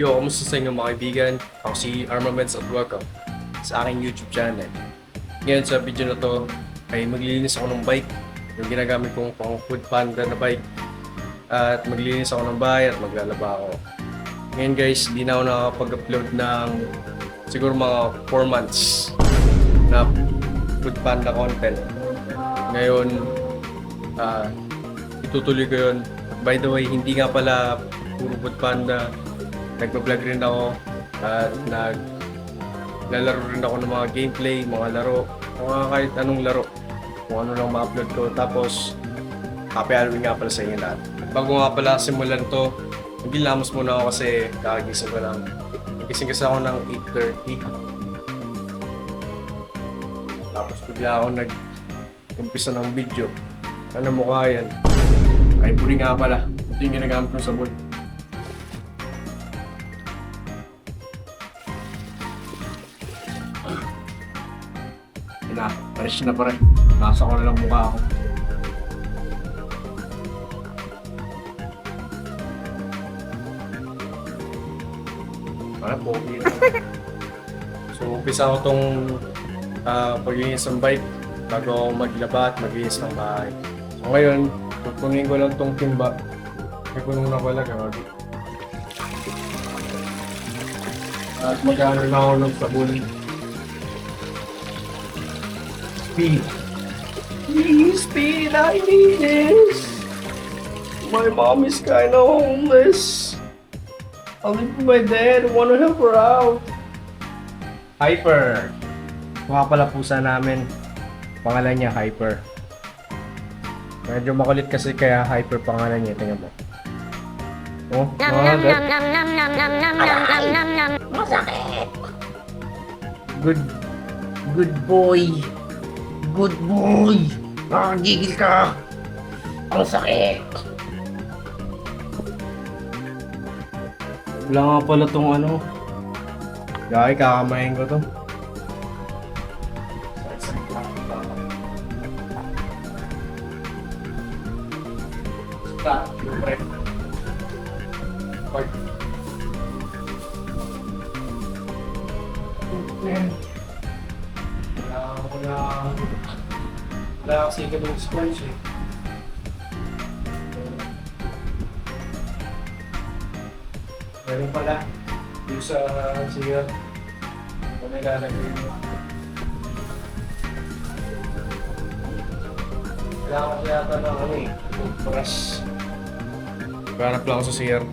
Yo, kamusta sa inyo mga kaibigan? Ako si Armaments at welcome sa aking YouTube channel. Ngayon sa video na to ay maglilinis ako ng bike, yung ginagamit kong pang food panda na bike. At maglilinis ako ng bahay at maglalaba ako. Ngayon guys, di na ako nakakapag-upload ng siguro mga 4 months na food panda content. Ngayon, itutuloy ko yun. By the way, hindi nga pala puro food panda. Nagpa-vlog rin ako at naglalaro rin ako ng mga gameplay, mga laro, mga kahit anong laro. Kung ano lang ma-upload ko. Tapos, happy Halloween nga pala sa inyo lahat. Bago nga pala simulan to, naglilamos muna ako kasi kakagising ko lang. Nagising kasi ako ng 8:30. Tapos bigla ako nag-umpisa ng video. Ano mukha yan? Ivory nga pala. Ito yung ginagamit kong sabon. Na, fresh na pa rin. Nasa ko na lang mukha ako. Parang pogi na. So, umpisa ko tong paglinis ng bike bago ako maglaba at maglinis ng bahay. So, ngayon, tutunin ko lang tong timba. May punong na pala, gawagi. At magkano na ako ng sabon. Speed. Please, Speed, I need this. My mom is kinda homeless. I'll live with my dad. Wanna help her out. Hyper. Mga pala pusa namin. Pangalan niya Hyper. Medyo makulit kasi kaya Hyper pangalan niya. Tingnan mo. Oh, mga Masakit. Good boy. Good boy. Nakagigil ka. Ang sakit. Wala nga pala tong ano. Gaya, kakamayin ko to. Stop. Wala kasi ka ng sponge eh. Meron pala. Yung sa siya. Kung nilalagay mo. Kailangan ko yata ng ano eh. Toothbrush. Hanap lang ako sa CR.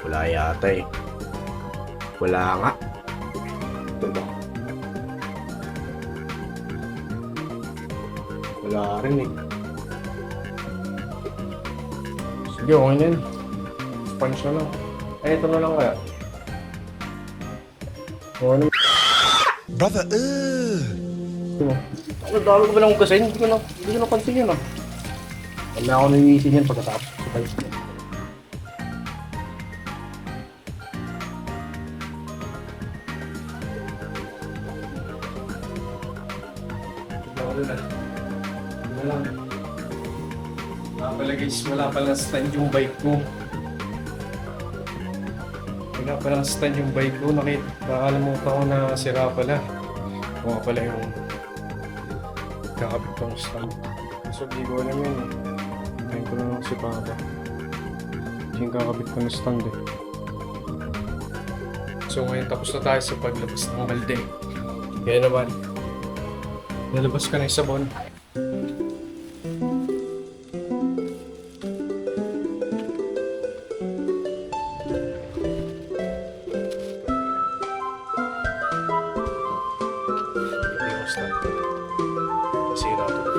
Wala yata eh. Wala nga. Ito ba? Wala rin eh. Sige, okay na yun. Sponge na lang. Eh, ito na lang kaya. Ano? Brother, Dalo ko ba lang kasi? Hindi ko napansin yun ah. Wala ako naiisin yan pagkatapos. Pala guys, wala pala stand yung bike ko. Wala pala stand yung bike ko. Nakalimutan ko na sira pala. Kung pala yung kakabit kong stand. So di ko alam yun. Ngayon ko na lang si Papa. Yung kakabit ko na stand eh. So ngayon tapos na tayo sa paglabas ng balde. Kaya naman, nalabas ka na yung sabon. Sira to.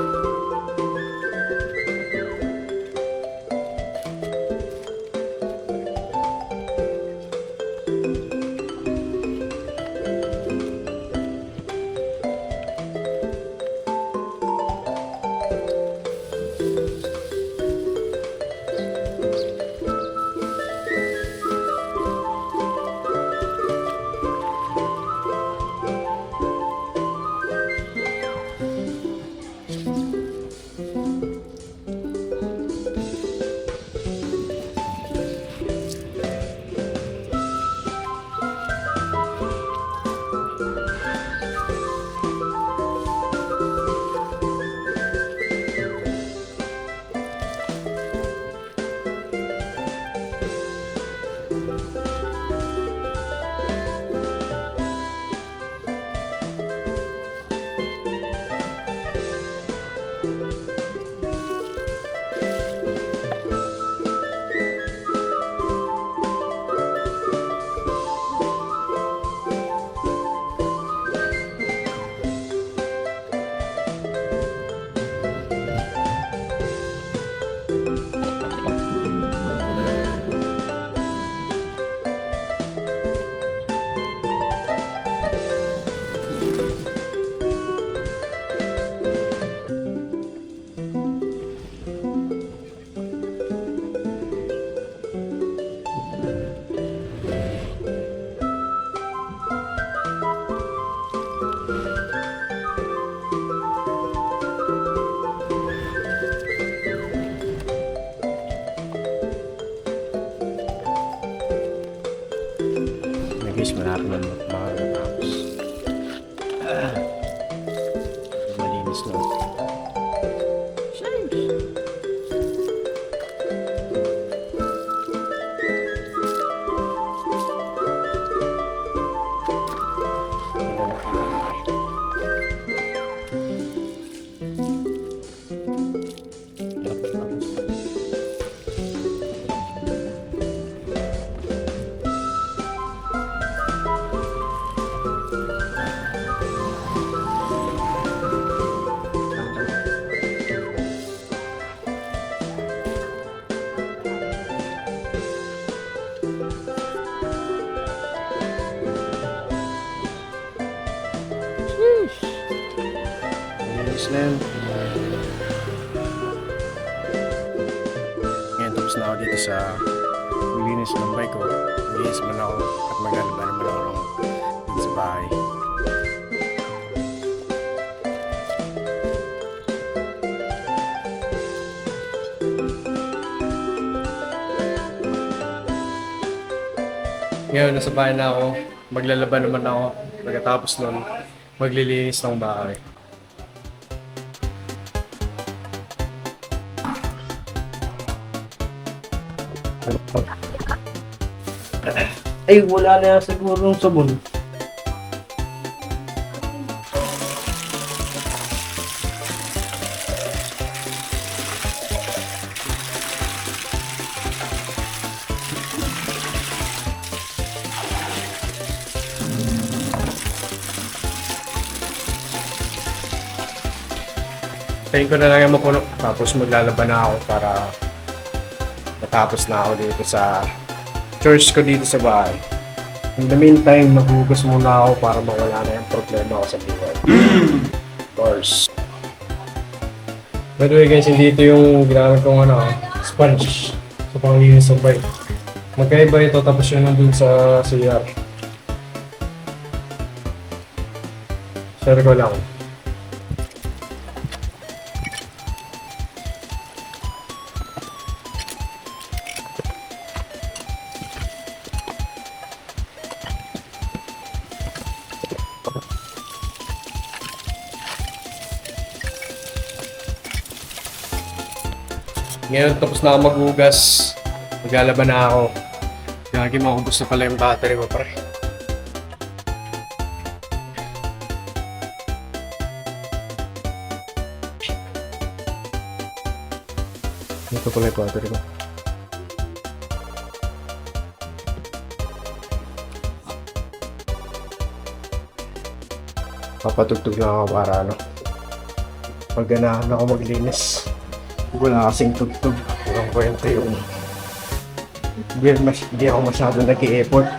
Guys, malapit na makakatapos. Malinis na. Malinis na yun. Ngayon, tapos na ako dito sa linis ng bike ko. Linis man ako at maglalaba naman ako dito sa bahay. Ngayon, nasa bahay na ako. Maglalaba naman ako. Pagkatapos nun, maglilinis ng bahay. Ay, wala na yan siguro yung sabon. Tayin ko na lang yung mapuno. Tapos maglalaba na ako para matapos na ako dito sa church ko dito sa bahay. In the meantime, maghugas muna ako para mawala na yung problema ko sa buhay. Of course. By the way guys, hindi ito yung ginamit kong sponge sa panglinis ng bike. Magkaiba ito tapos yun nandun sa CR. Share ko lang. Ngayon, tapos na ako maghugas. Maglalaban na ako. Gagi, maubos na pala yung battery ko, pre. Ito pala yung battery ko. Papatugtog lang ako para Pagganahan ako maglinis. Wala kasing tugtog. Walang kwenta yung hindi ako masyado nag-i-effort.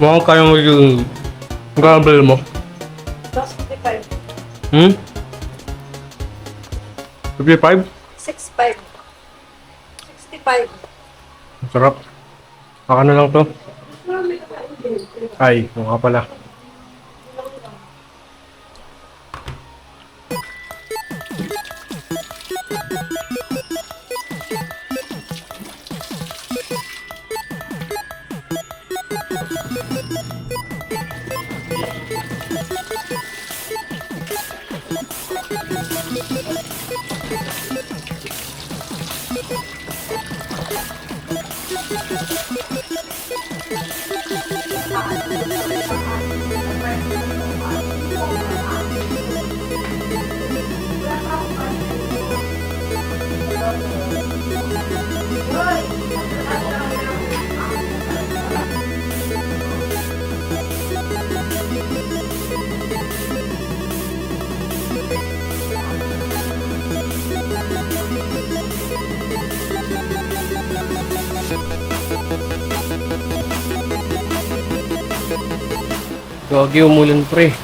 Mukhang kaya mo yung gabel mo. 255. 55? 65. 65. Sarap. Baka na lang to. Ay, mukha pala. Gagi umulan pre.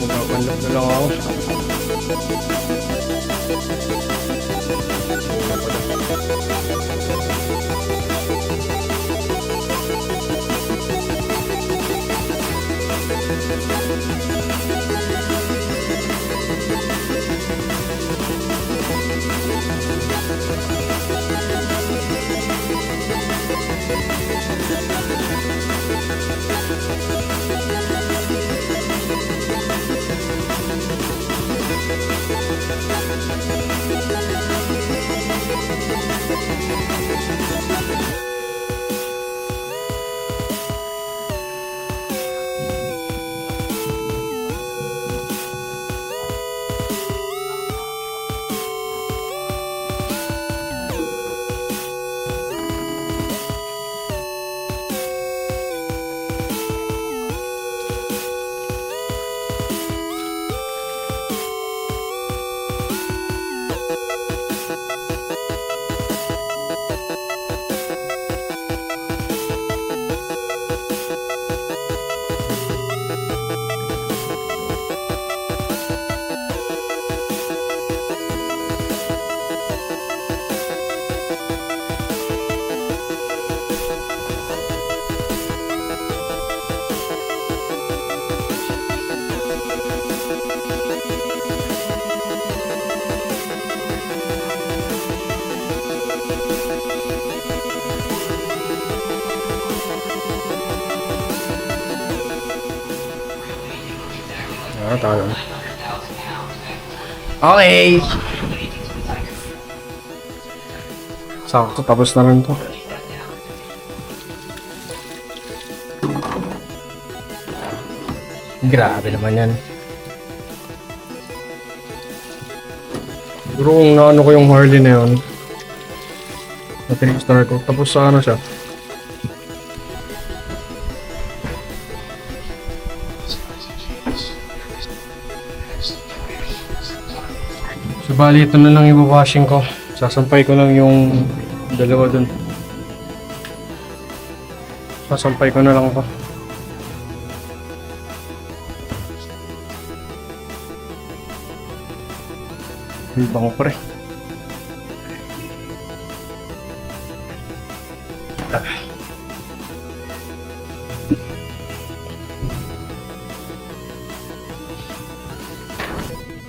Magpapanlap na lang ako. Tayo. Okay. Sakto, tapos na rin to. Grabe naman yan. Siguro kung naano ko yung Harley na yun, na-3-star ko, tapos sa ano siya. So bali, ito na lang i-washing ko. Sasampay ko lang yung dalawa dun. Sasampay ko na lang ito. Ang bango pre.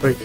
Wait.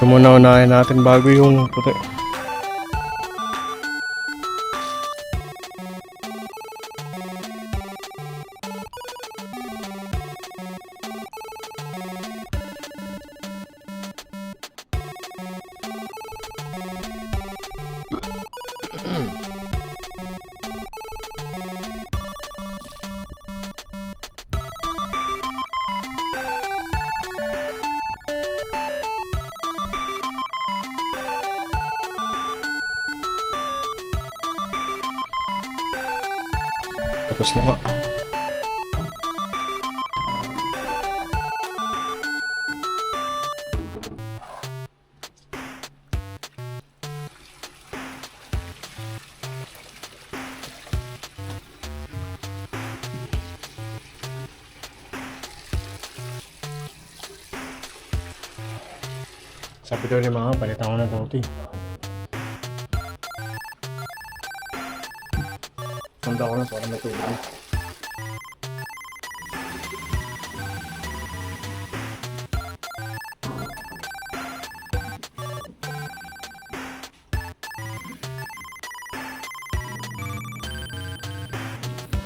Ito muna unahin natin bago yung puti. Tapos na nga. Sabi daw ni mga palitan ko na toti. Handa ko na para matulog.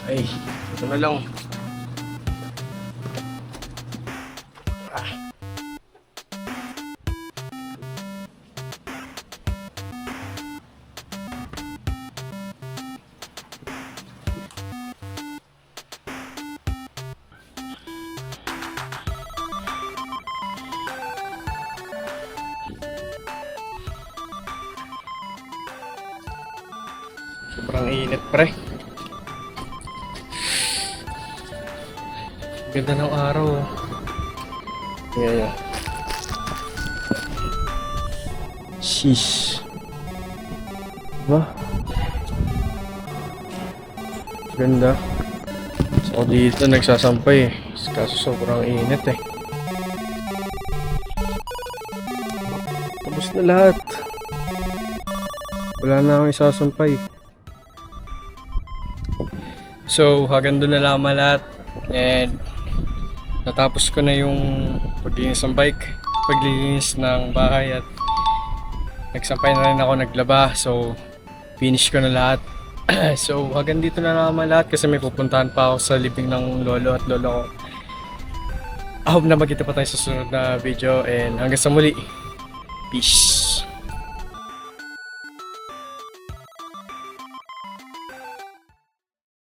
Ay, ito na lang. Sobrang init, pre. Ganda ng araw. Yeah. Sheesh. Diba? Ganda. So dito nagsasampay eh. Kaso sobrang init eh. Tapos na lahat. Wala na akong isasampay. So hanggang doon na lamang lahat. And natapos ko na yung paglinis ng bike, paglinis ng bahay at nagsampay na rin ako, naglaba. So finish ko na lahat. So hanggang dito na naman lahat kasi may pupuntahan pa ako sa libing ng lolo at lolo ko. I hope na magkita pa tayo sa susunod na video and hanggang sa muli. Peace.